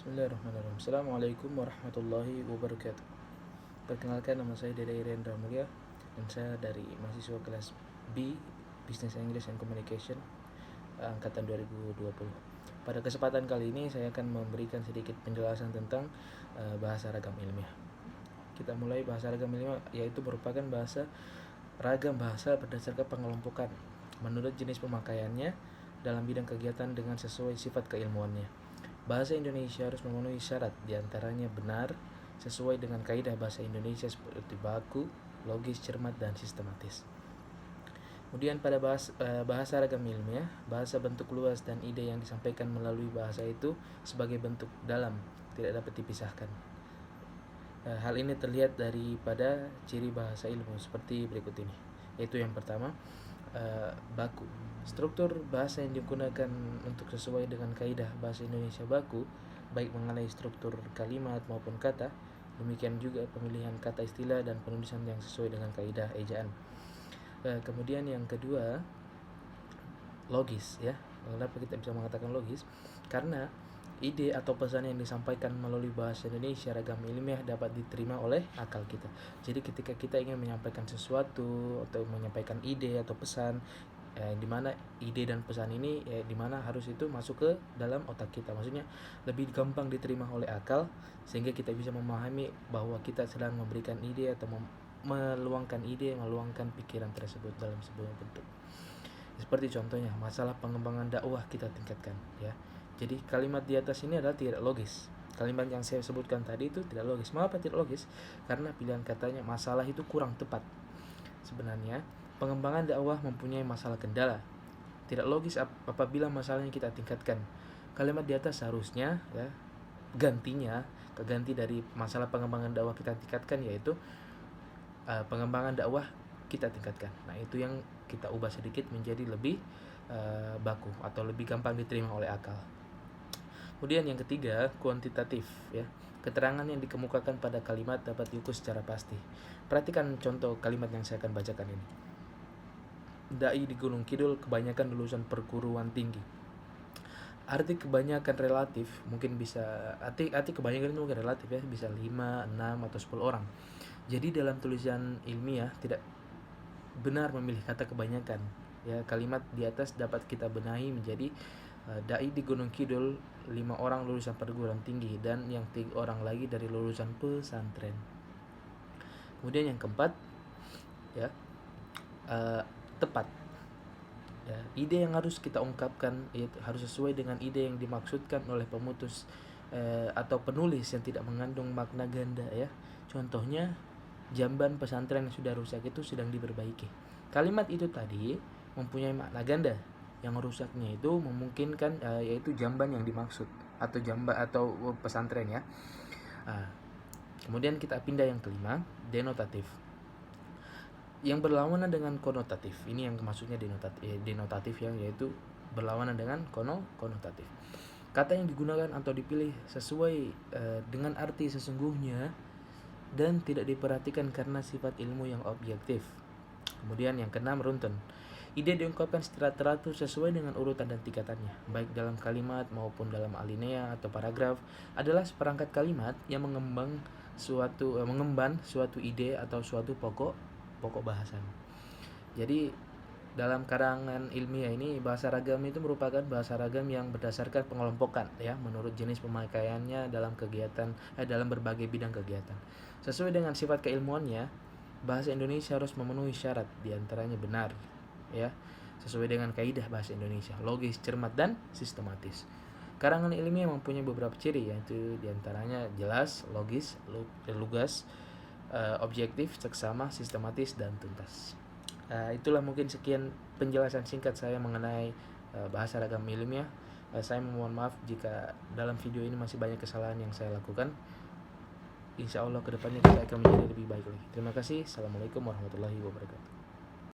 Bismillahirrahmanirrahim. Assalamualaikum warahmatullahi wabarakatuh. Perkenalkan, nama saya Dede Irendra Mulia dan saya dari mahasiswa kelas B Business English and Communication angkatan 2020. Pada kesempatan kali ini saya akan memberikan sedikit penjelasan tentang bahasa ragam ilmiah. Kita mulai. Bahasa ragam ilmiah yaitu merupakan ragam bahasa berdasarkan pengelompokan menurut jenis pemakaiannya dalam bidang kegiatan dengan sesuai sifat keilmuannya. Bahasa Indonesia harus memenuhi syarat, diantaranya benar, sesuai dengan kaidah bahasa Indonesia seperti baku, logis, cermat, dan sistematis. Kemudian pada bahasa ragam ilmiah, bahasa bentuk luas dan ide yang disampaikan melalui bahasa itu sebagai bentuk dalam, tidak dapat dipisahkan. Hal ini terlihat daripada ciri bahasa ilmu seperti berikut ini, yaitu yang pertama, baku. Struktur bahasa yang digunakan untuk sesuai dengan kaidah bahasa Indonesia baku, baik mengenai struktur kalimat maupun kata, demikian juga pemilihan kata istilah dan penulisan yang sesuai dengan kaidah ejaan. Kemudian yang kedua, logis, ya. Kenapa kita bisa mengatakan logis? Karena ide atau pesan yang disampaikan melalui bahasa Indonesia ragam ilmiah dapat diterima oleh akal kita. Jadi ketika kita ingin menyampaikan sesuatu atau menyampaikan ide atau pesan, di mana ide dan pesan ini di mana harus itu masuk ke dalam otak kita. Maksudnya lebih gampang diterima oleh akal sehingga kita bisa memahami bahwa kita sedang memberikan ide atau meluangkan pikiran tersebut dalam sebuah bentuk. Seperti contohnya masalah pengembangan dakwah kita tingkatkan, ya. Jadi kalimat di atas ini adalah tidak logis. Kalimat yang saya sebutkan tadi itu tidak logis. Mengapa tidak logis? Karena pilihan katanya masalah itu kurang tepat. Sebenarnya pengembangan dakwah mempunyai masalah kendala. Tidak logis apabila masalahnya kita tingkatkan. Kalimat di atas seharusnya, ya, keganti dari masalah pengembangan dakwah kita tingkatkan, yaitu pengembangan dakwah kita tingkatkan. Nah, itu yang kita ubah sedikit menjadi lebih baku atau lebih gampang diterima oleh akal. Kemudian yang ketiga, kuantitatif, ya. Keterangan yang dikemukakan pada kalimat dapat diukur secara pasti. Perhatikan contoh kalimat yang saya akan bacakan ini. Dai di Gunung Kidul kebanyakan lulusan perguruan tinggi. Arti kebanyakan relatif, mungkin bisa arti kebanyakan itu mungkin relatif, ya, bisa 5, 6 atau 10 orang. Jadi dalam tulisan ilmiah tidak benar memilih kata kebanyakan, ya. Kalimat di atas dapat kita benahi menjadi dai di Gunung Kidul 5 orang lulusan perguruan tinggi dan yang 3 orang lagi dari lulusan pesantren. Kemudian yang keempat, ya, tepat, ya. Ide yang harus kita ungkapkan harus sesuai dengan ide yang dimaksudkan oleh pemutus atau penulis yang tidak mengandung makna ganda, ya. Contohnya, jamban pesantren yang sudah rusak itu sedang diperbaiki. Kalimat itu tadi mempunyai makna ganda. Yang rusaknya itu memungkinkan yaitu jamban yang dimaksud atau jamban atau pesantren, ya. Kemudian kita pindah yang kelima, denotatif. Yang berlawanan dengan konotatif. Ini yang maksudnya denotatif yang yaitu berlawanan dengan konotatif. Kata yang digunakan atau dipilih sesuai dengan arti sesungguhnya dan tidak diperhatikan karena sifat ilmu yang objektif. Kemudian yang keenam, runtun. Ide diungkapkan secara teratur sesuai dengan urutan dan tingkatannya, baik dalam kalimat maupun dalam alinea atau paragraf, adalah seperangkat kalimat yang mengemban suatu ide atau suatu pokok bahasan. Jadi dalam karangan ilmiah ini, bahasa ragam itu merupakan bahasa ragam yang berdasarkan pengelompokan, ya, menurut jenis pemakaiannya dalam dalam berbagai bidang kegiatan. Sesuai dengan sifat keilmuannya, bahasa Indonesia harus memenuhi syarat, diantaranya benar, ya, sesuai dengan kaidah bahasa Indonesia, logis, cermat, dan sistematis. Karangan ilmiah mempunyai beberapa ciri, yaitu diantaranya jelas, logis, lugas, objektif, seksama, sistematis, dan tuntas. Itulah mungkin sekian penjelasan singkat saya mengenai bahasa ragam ilmiah. Saya memohon maaf jika dalam video ini masih banyak kesalahan yang saya lakukan. Insya Allah kedepannya kita akan menjadi lebih baik lagi. Terima kasih. Assalamualaikum warahmatullahi wabarakatuh.